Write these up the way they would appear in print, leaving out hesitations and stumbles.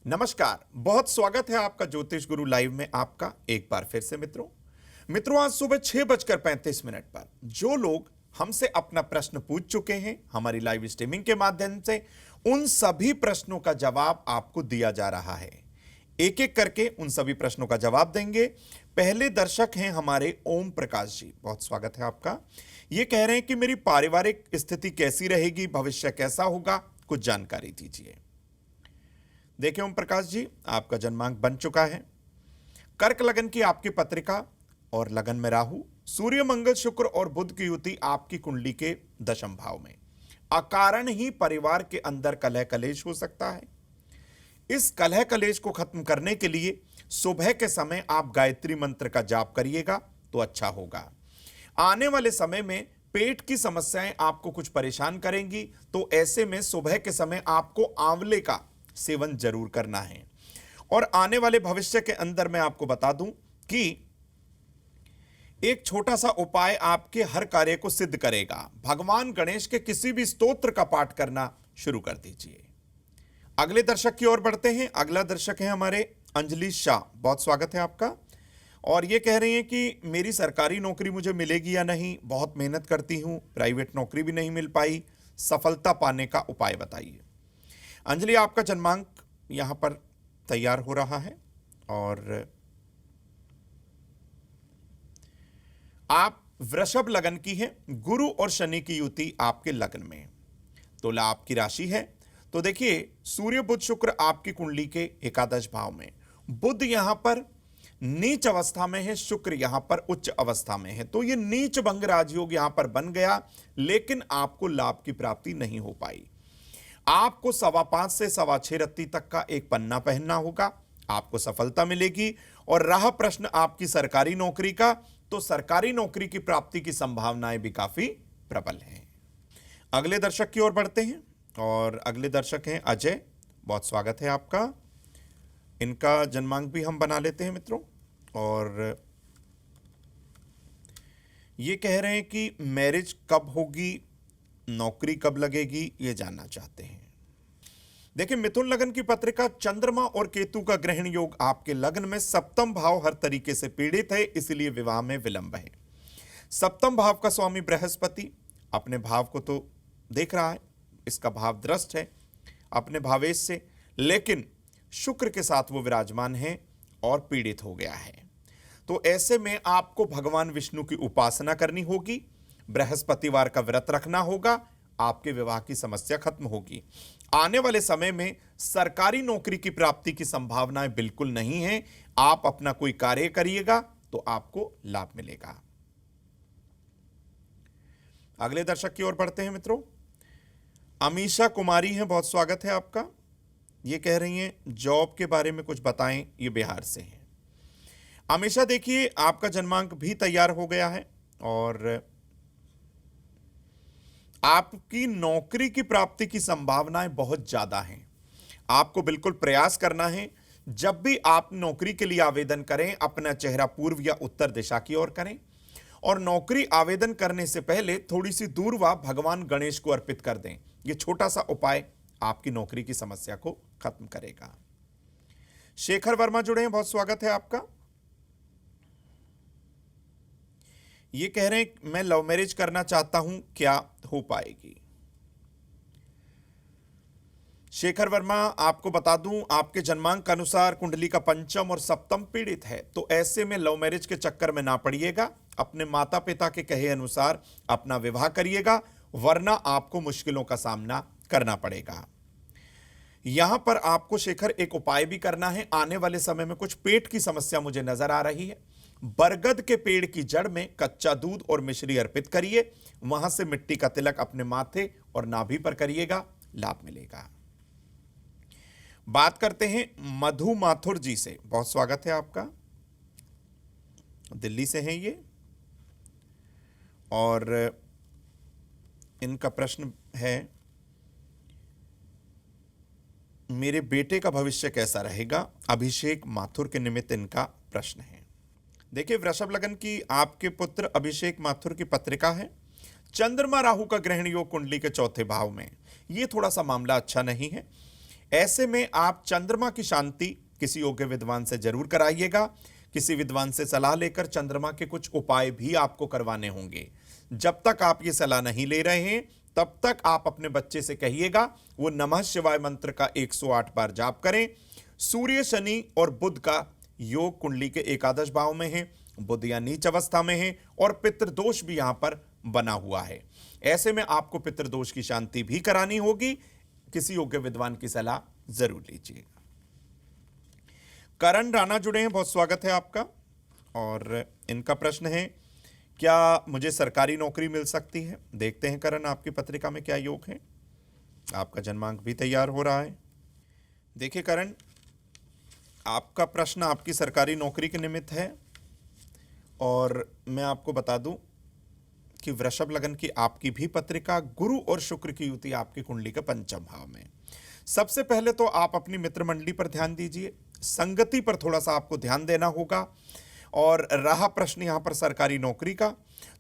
नमस्कार, बहुत स्वागत है आपका ज्योतिष गुरु लाइव में। आपका एक बार फिर से मित्रों आज सुबह 6:35 पर जो लोग हमसे अपना प्रश्न पूछ चुके हैं हमारी लाइव स्ट्रीमिंग के माध्यम से, उन सभी प्रश्नों का जवाब आपको दिया जा रहा है। एक एक करके उन सभी प्रश्नों का जवाब देंगे। पहले दर्शक हैं हमारे ओम प्रकाश जी, बहुत स्वागत है आपका। ये कह रहे हैं कि मेरी पारिवारिक स्थिति कैसी रहेगी, भविष्य कैसा होगा, कुछ जानकारी दीजिए। देखिए ओम प्रकाश जी, आपका जन्मांक बन चुका है। कर्क लगन की आपकी पत्रिका और लगन में राहु, सूर्य मंगल शुक्र और बुध की युति आपकी कुंडली के दशम भाव में। अकारण ही परिवार के अंदर कलह कलेश हो सकता है। इस कलह कलेश को खत्म करने के लिए सुबह के समय आप गायत्री मंत्र का जाप करिएगा तो अच्छा होगा। आने वाले समय में पेट की समस्याएं आपको कुछ परेशान करेंगी, तो ऐसे में सुबह के समय आपको आंवले का सेवन जरूर करना है। और आने वाले भविष्य के अंदर मैं आपको बता दूं कि एक छोटा सा उपाय आपके हर कार्य को सिद्ध करेगा। भगवान गणेश के किसी भी स्तोत्र का पाठ करना शुरू कर दीजिए। अगले दर्शक की ओर बढ़ते हैं। अगला दर्शक है हमारे अंजलि शाह, बहुत स्वागत है आपका। और ये कह रही हैं कि मेरी सरकारी नौकरी मुझे मिलेगी या नहीं, बहुत मेहनत करती हूं, प्राइवेट नौकरी भी नहीं मिल पाई, सफलता पाने का उपाय बताइए। अंजलि, आपका जन्मांक यहां पर तैयार हो रहा है और आप वृषभ लगन की हैं। गुरु और शनि की युति आपके लग्न में। तुला आपकी राशि है। तो देखिए, सूर्य बुध शुक्र आपकी कुंडली के एकादश भाव में। बुध यहां पर नीच अवस्था में है, शुक्र यहां पर उच्च अवस्था में है। तो ये नीच भंग राजयोग यहां पर बन गया, लेकिन आपको लाभ की प्राप्ति नहीं हो पाई। आपको 5.25 से 6.25 रत्ती तक का एक पन्ना पहनना होगा, आपको सफलता मिलेगी। और रहा प्रश्न आपकी सरकारी नौकरी का, तो सरकारी नौकरी की प्राप्ति की संभावनाएं भी काफी प्रबल हैं। अगले दर्शक की ओर बढ़ते हैं और अगले दर्शक हैं अजय, बहुत स्वागत है आपका। इनका जन्मांक भी हम बना लेते हैं मित्रों। और ये कह रहे हैं कि मैरिज कब होगी, नौकरी कब लगेगी, ये जानना चाहते हैं। देखिए, मिथुन लगन की पत्रिका, चंद्रमा और केतु का ग्रहण योग आपके लग्न में। सप्तम भाव हर तरीके से पीड़ित है, इसलिए विवाह में विलंब है। सप्तम भाव का स्वामी बृहस्पति अपने भाव को तो देख रहा है, इसका भाव दृष्ट है अपने भावेश से, लेकिन शुक्र के साथ वो विराजमान है और पीड़ित हो गया है। तो ऐसे में आपको भगवान विष्णु की उपासना करनी होगी, बृहस्पतिवार का व्रत रखना होगा, आपके विवाह की समस्या खत्म होगी। आने वाले समय में सरकारी नौकरी की प्राप्ति की संभावनाएं बिल्कुल नहीं है। आप अपना कोई कार्य करिएगा तो आपको लाभ मिलेगा। अगले दर्शक की ओर बढ़ते हैं मित्रों। अमीषा कुमारी हैं, बहुत स्वागत है आपका। ये कह रही हैं जॉब के बारे में कुछ बताएं, ये बिहार से हैं। अमीषा, देखिए आपका जन्मांक भी तैयार हो गया है और आपकी नौकरी की प्राप्ति की संभावनाएं बहुत ज्यादा हैं। आपको बिल्कुल प्रयास करना है, जब भी आप नौकरी के लिए आवेदन करें, अपना चेहरा पूर्व या उत्तर दिशा की ओर करें और नौकरी आवेदन करने से पहले थोड़ी सी दूर्वा भगवान गणेश को अर्पित कर दें। यह छोटा सा उपाय आपकी नौकरी की समस्या को खत्म करेगा। शेखर वर्मा जुड़े हैं, बहुत स्वागत है आपका। ये कह रहे हैं मैं लव मैरिज करना चाहता हूं, क्या हो पाएगी? शेखर वर्मा, आपको बता दूं, आपके जन्मांक के अनुसार कुंडली का पंचम और सप्तम पीड़ित है, तो ऐसे में लव मैरिज के चक्कर में ना पड़िएगा। अपने माता पिता के कहे अनुसार अपना विवाह करिएगा, वरना आपको मुश्किलों का सामना करना पड़ेगा। यहां पर आपको शेखर एक उपाय भी करना है। आने वाले समय में कुछ पेट की समस्या मुझे नजर आ रही है। बरगद के पेड़ की जड़ में कच्चा दूध और मिश्री अर्पित करिए, वहां से मिट्टी का तिलक अपने माथे और नाभि पर करिएगा, लाभ मिलेगा। बात करते हैं मधु माथुर जी से, बहुत स्वागत है आपका। दिल्ली से हैं ये और इनका प्रश्न है मेरे बेटे का भविष्य कैसा रहेगा। अभिषेक माथुर के निमित्त इनका प्रश्न है। देखिए, वृषभ लगन की आपके पुत्र अभिषेक माथुर की पत्रिका है। चंद्रमा राहु का ग्रहण योग कुंडली के चौथे भाव में, ये थोड़ा सा मामला अच्छा नहीं है। ऐसे में आप चंद्रमा की शांति किसी योग्य विद्वान से जरूर कराइएगा। किसी विद्वान से सलाह लेकर चंद्रमा के कुछ उपाय भी आपको करवाने होंगे। जब तक आप ये सलाह नहीं ले रहे हैं तब तक आप अपने बच्चे से कहिएगा वो नमः शिवाय मंत्र का 108 बार जाप करें। सूर्य, शनि और बुध का योग कुंडली के एकादश भाव में है। बुध या नीच अवस्था में है और पितृदोष भी यहां पर बना हुआ है। ऐसे में आपको पितृदोष की शांति भी करानी होगी। किसी योग्य विद्वान की सलाह जरूर लीजिएगा। करण राणा जुड़े हैं, बहुत स्वागत है आपका। और इनका प्रश्न है, क्या मुझे सरकारी नौकरी मिल सकती है? देखते हैं करण आपकी पत्रिका में क्या योग है। आपका जन्मांक भी तैयार हो रहा है। देखिए करण, आपका प्रश्न आपकी सरकारी नौकरी के निमित्त है और मैं आपको बता दूं कि वृषभ लगन की आपकी भी पत्रिका गुरु और शुक्र की युति आपकी कुंडली के पंचम भाव में। सबसे पहले तो आप अपनी मित्र मंडली पर ध्यान दीजिए, संगति पर थोड़ा सा आपको ध्यान देना होगा। और रहा प्रश्न यहां पर सरकारी नौकरी का,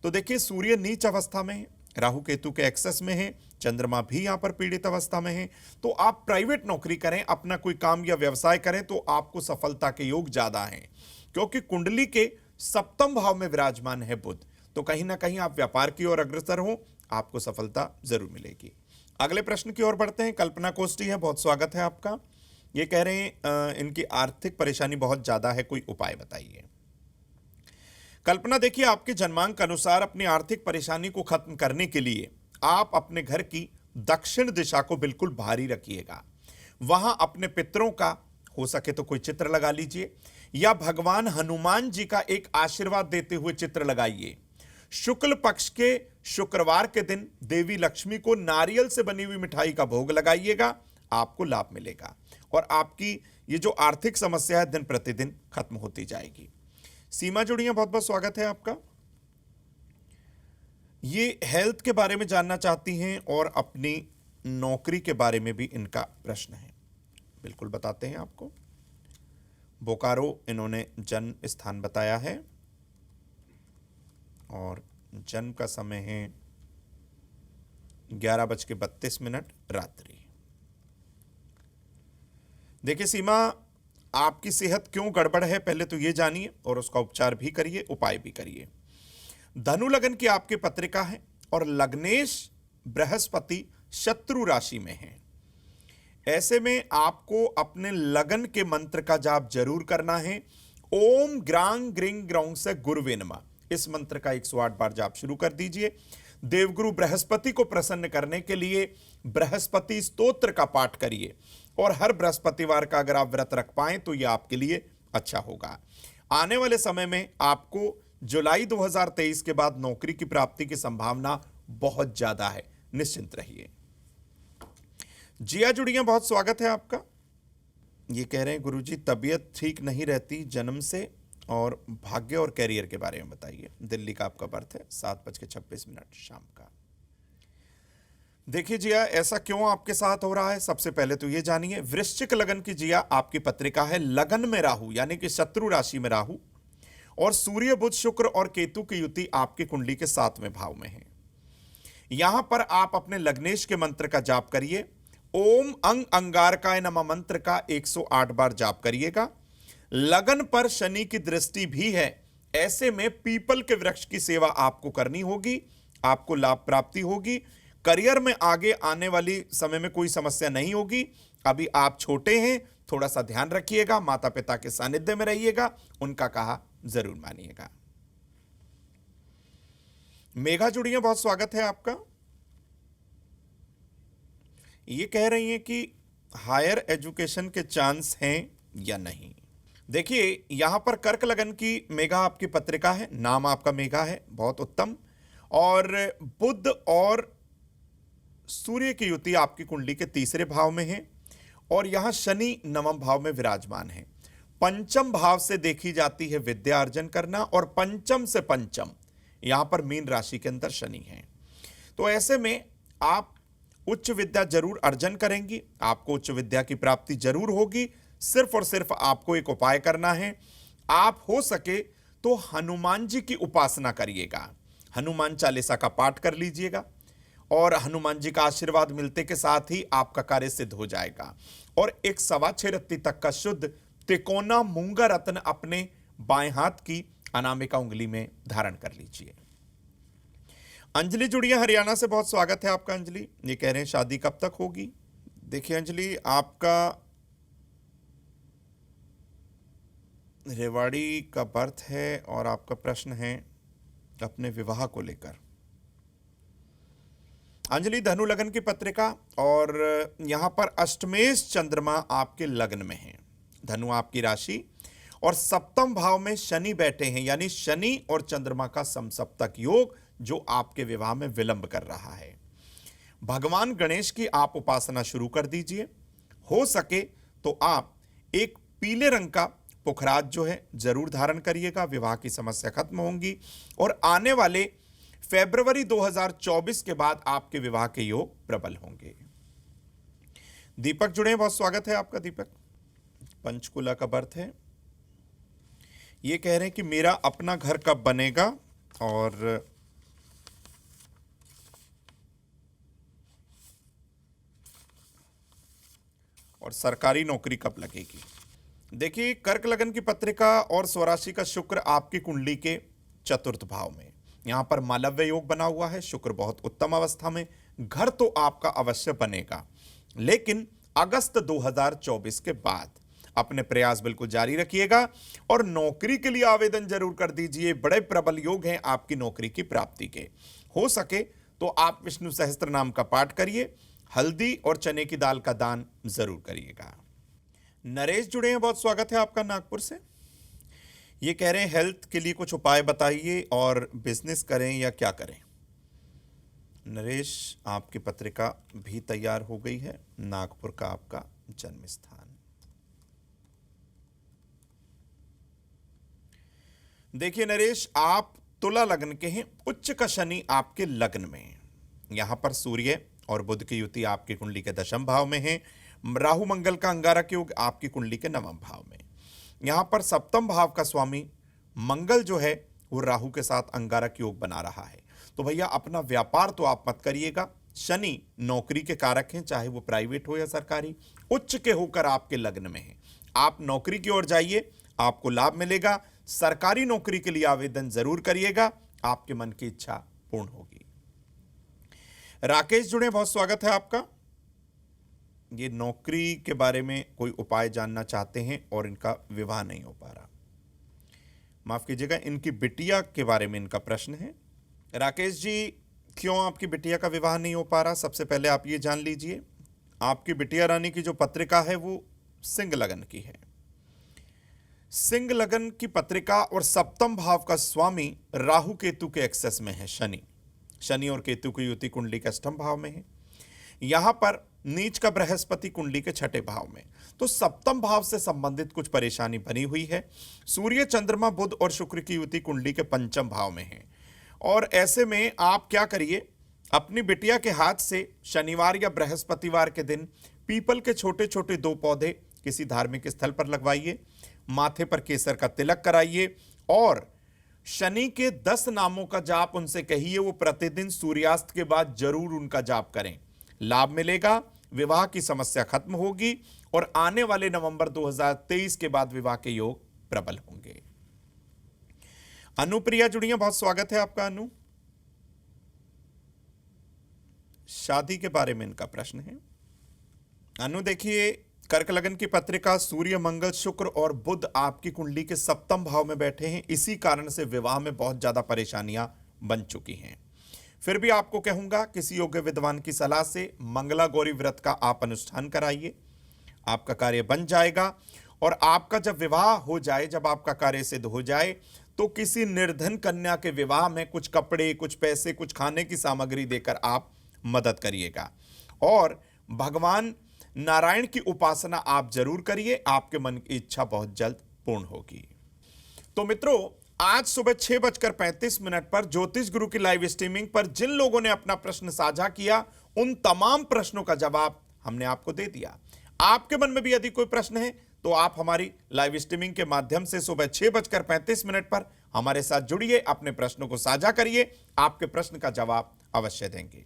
तो देखिए सूर्य नीच अवस्था में है, राहु केतु के एक्सेस में है, चंद्रमा भी यहां पर पीड़ित अवस्था में है। तो आप प्राइवेट नौकरी करें, अपना कोई काम या व्यवसाय करें तो आपको सफलता के योग ज्यादा हैं, क्योंकि कुंडली के सप्तम भाव में विराजमान है बुध। तो कहीं ना कहीं आप व्यापार की ओर अग्रसर हो, आपको सफलता जरूर मिलेगी। अगले प्रश्न की ओर बढ़ते हैं। कल्पना कोष्टी है, बहुत स्वागत है आपका। ये कह रहे हैं इनकी आर्थिक परेशानी बहुत ज्यादा है, कोई उपाय बताइए। कल्पना, देखिए आपके जन्मांक अनुसार अपनी आर्थिक परेशानी को खत्म करने के लिए आप अपने घर की दक्षिण दिशा को बिल्कुल भारी रखिएगा। वहां अपने पितरों का हो सके तो कोई चित्र लगा लीजिए या भगवान हनुमान जी का एक आशीर्वाद देते हुए चित्र लगाइए। शुक्ल पक्ष के शुक्रवार के दिन देवी लक्ष्मी को नारियल से बनी हुई मिठाई का भोग लगाइएगा, आपको लाभ मिलेगा और आपकी ये जो आर्थिक समस्या है दिन प्रतिदिन खत्म होती जाएगी। सीमा जुड़ी है, बहुत बहुत स्वागत है आपका। ये हेल्थ के बारे में जानना चाहती हैं और अपनी नौकरी के बारे में भी इनका प्रश्न है। बिल्कुल बताते हैं आपको। बोकारो इन्होंने जन्म स्थान बताया है और जन्म का समय है 11:32 रात्रि। देखिए सीमा, आपकी सेहत क्यों गड़बड़ है पहले तो ये जानिए और उसका उपचार भी करिए, उपाय भी करिए। धनु लगन की आपकी पत्रिका है और लग्नेश बृहस्पति शत्रु राशि में है। ऐसे में आपको अपने लगन के मंत्र का जाप जरूर करना है। ओम ग्रांग ग्रिंग ग्रौंग से गुरुवे नमः, इस मंत्र का 108 बार जाप शुरू कर दीजिए। देवगुरु बृहस्पति को प्रसन्न करने के लिए बृहस्पति स्तोत्र का पाठ करिए और हर बृहस्पतिवार का अगर आप व्रत रख पाएं तो यह आपके लिए अच्छा होगा। आने वाले समय में आपको जुलाई 2023 के बाद नौकरी की प्राप्ति की संभावना बहुत ज्यादा है, निश्चिंत रहिए। जिया जुड़िया, बहुत स्वागत है आपका। ये कह रहे हैं गुरुजी तबीयत ठीक नहीं रहती जन्म से और भाग्य और कैरियर के बारे में बताइए। दिल्ली का आपका बर्थ है, 7:26 शाम का। देखिए जिया, ऐसा क्यों आपके साथ हो रहा है सबसे पहले तो ये जानिए। वृश्चिक लगन की जिया आपकी पत्रिका है, लगन में राहु यानी कि शत्रु राशि में राहु और सूर्य बुध शुक्र और केतु की युति आपकी कुंडली के 7वें भाव में है। यहां पर आप अपने लग्नेश के मंत्र का जाप करिए। ओम अंग अंगारकाय नमः मंत्र का 108 बार जाप करिएगा। लगन पर शनि की दृष्टि भी है, ऐसे में पीपल के वृक्ष की सेवा आपको करनी होगी, आपको लाभ प्राप्ति होगी। करियर में आगे आने वाली समय में कोई समस्या नहीं होगी। अभी आप छोटे हैं, थोड़ा सा ध्यान रखिएगा, माता पिता के सानिध्य में रहिएगा, उनका कहा जरूर मानिएगा। मेघा जुड़ी है, बहुत स्वागत है आपका। ये कह रही हैं कि हायर एजुकेशन के चांस हैं या नहीं। देखिए यहां पर कर्क लगन की मेघा आपकी पत्रिका है, नाम आपका मेघा है, बहुत उत्तम। और बुध और सूर्य की युति आपकी कुंडली के 3रे भाव में है और यहां शनि 9वें भाव में विराजमान है। पंचम भाव से देखी जाती है विद्या अर्जन करना और पंचम से पंचम यहां पर मीन राशि के अंदर शनि है। तो ऐसे में आप उच्च विद्या जरूर अर्जन करेंगी, आपको उच्च विद्या की प्राप्ति जरूर होगी। सिर्फ और सिर्फ आपको एक उपाय करना है, आप हो सके तो हनुमान जी की उपासना करिएगा, हनुमान चालीसा का पाठ कर लीजिएगा और हनुमान जी का आशीर्वाद मिलते के साथ ही आपका कार्य सिद्ध हो जाएगा। और एक 6.25 रत्ती तक का शुद्ध तिकोना मूंगा रत्न अपने बाएं हाथ की अनामिका उंगली में धारण कर लीजिए। अंजलि जुड़ी है हरियाणा से, बहुत स्वागत है आपका अंजलि। ये कह रहे हैं शादी कब तक होगी। देखिए अंजलि, आपका रेवाड़ी का बर्थ है और आपका प्रश्न है अपने विवाह को लेकर। अंजलि, धनु लगन की पत्रिका और यहां पर अष्टमेश चंद्रमा आपके लग्न में है, धनु आपकी राशि और सप्तम भाव में शनि बैठे हैं, यानी शनि और चंद्रमा का समसप्तक योग जो आपके विवाह में विलंब कर रहा है। भगवान गणेश की आप उपासना शुरू कर दीजिए। हो सके तो आप एक पीले रंग का पुखराज जो है जरूर धारण करिएगा, विवाह की समस्या खत्म होंगी और आने वाले फरवरी 2024 के बाद आपके विवाह के योग प्रबल होंगे। दीपक जुड़े हैं, बहुत स्वागत है आपका दीपक। पंचकुला का बर्थ है। ये कह रहे हैं कि मेरा अपना घर कब बनेगा और सरकारी नौकरी कब लगेगी। देखिए, कर्क लगन की पत्रिका और स्वराशि का शुक्र आपकी कुंडली के चतुर्थ भाव में, यहां पर मालव्य योग बना हुआ है। शुक्र बहुत उत्तम अवस्था में, घर तो आपका अवश्य बनेगा, लेकिन अगस्त 2024 के बाद अपने प्रयास बिल्कुल जारी रखिएगा और नौकरी के लिए आवेदन जरूर कर दीजिए। बड़े प्रबल योग हैं आपकी नौकरी की प्राप्ति के। हो सके तो आप विष्णु सहस्त्र नाम का पाठ करिए, हल्दी और चने की दाल का दान जरूर करिएगा। नरेश जुड़े हैं, बहुत स्वागत है आपका नागपुर से। ये कह रहे हैं हेल्थ के लिए कुछ उपाय बताइए और बिजनेस करें या क्या करें। नरेश, आपकी पत्रिका भी तैयार हो गई है, नागपुर का आपका जन्म स्थान। देखिए नरेश, आप तुला लग्न के हैं, उच्च का शनि आपके लग्न में है। यहां पर सूर्य और बुध की युति आपकी कुंडली के दशम भाव में है। राहु मंगल का अंगारक योग आपकी कुंडली के नवम भाव में। यहां पर सप्तम भाव का स्वामी मंगल जो है वो राहु के साथ अंगारक योग बना रहा है। तो भैया अपना व्यापार तो आप मत करिएगा। शनि नौकरी के कारक हैं, चाहे वो प्राइवेट हो या सरकारी, उच्च के होकर आपके लग्न में है। आप नौकरी की ओर जाइए, आपको लाभ मिलेगा। सरकारी नौकरी के लिए आवेदन जरूर करिएगा, आपके मन की इच्छा पूर्ण होगी। राकेश जुड़े, बहुत स्वागत है आपका। ये नौकरी के बारे में कोई उपाय जानना चाहते हैं और इनका विवाह नहीं हो पा रहा। माफ कीजिएगा, इनकी बिटिया के बारे में इनका प्रश्न है। राकेश जी, क्यों आपकी बिटिया का विवाह नहीं हो पा रहा, सबसे पहले आप ये जान लीजिए। आपकी बिटिया रानी की जो पत्रिका है वो सिंह लगन की है। सिंह लगन की पत्रिका और सप्तम भाव का स्वामी राहु केतु के एक्सेस में है। शनि और केतु की युति कुंडली के अष्टम भाव में है। यहां पर नीच का बृहस्पति कुंडली के छठे भाव में, तो सप्तम भाव से संबंधित कुछ परेशानी बनी हुई है। सूर्य चंद्रमा बुध और शुक्र की युति कुंडली के पंचम भाव में है। और ऐसे में आप क्या करिए, अपनी बिटिया के हाथ से शनिवार या बृहस्पतिवार के दिन पीपल के छोटे छोटे 2 पौधे किसी धार्मिक स्थल पर लगवाइए, माथे पर केसर का तिलक कराइए और शनि के 10 नामों का जाप उनसे कहिए, वो प्रतिदिन सूर्यास्त के बाद जरूर उनका जाप करें। लाभ मिलेगा, विवाह की समस्या खत्म होगी और आने वाले नवंबर 2023 के बाद विवाह के योग प्रबल होंगे। अनुप्रिया जुड़ी हैं, बहुत स्वागत है आपका अनु। शादी के बारे में इनका प्रश्न है। अनु देखिए, कर्क लगन की पत्रिका, सूर्य मंगल शुक्र और बुध आपकी कुंडली के सप्तम भाव में बैठे हैं। इसी कारण से विवाह में बहुत ज्यादा परेशानियां बन चुकी हैं। फिर भी आपको कहूंगा, किसी योग्य विद्वान की सलाह से मंगला गौरी व्रत का आप अनुष्ठान कराइए, आपका कार्य बन जाएगा। और आपका जब विवाह हो जाए, जब आपका कार्य सिद्ध हो जाए, तो किसी निर्धन कन्या के विवाह में कुछ कपड़े, कुछ पैसे, कुछ खाने की सामग्री देकर आप मदद करिएगा। और भगवान नारायण की उपासना आप जरूर करिए, आपके मन की इच्छा बहुत जल्द पूर्ण होगी। तो मित्रों, आज सुबह 6:35 पर ज्योतिष गुरु की लाइव स्ट्रीमिंग पर जिन लोगों ने अपना प्रश्न साझा किया, उन तमाम प्रश्नों का जवाब हमने आपको दे दिया। आपके मन में भी यदि कोई प्रश्न है तो आप हमारी लाइव स्ट्रीमिंग के माध्यम से सुबह 6:35 पर हमारे साथ जुड़िए, अपने प्रश्नों को साझा करिए, आपके प्रश्न का जवाब अवश्य देंगे।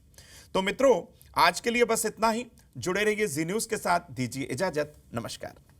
तो मित्रों, आज के लिए बस इतना ही। जुड़े रहिए जी न्यूज के साथ, दीजिए इजाजत, नमस्कार।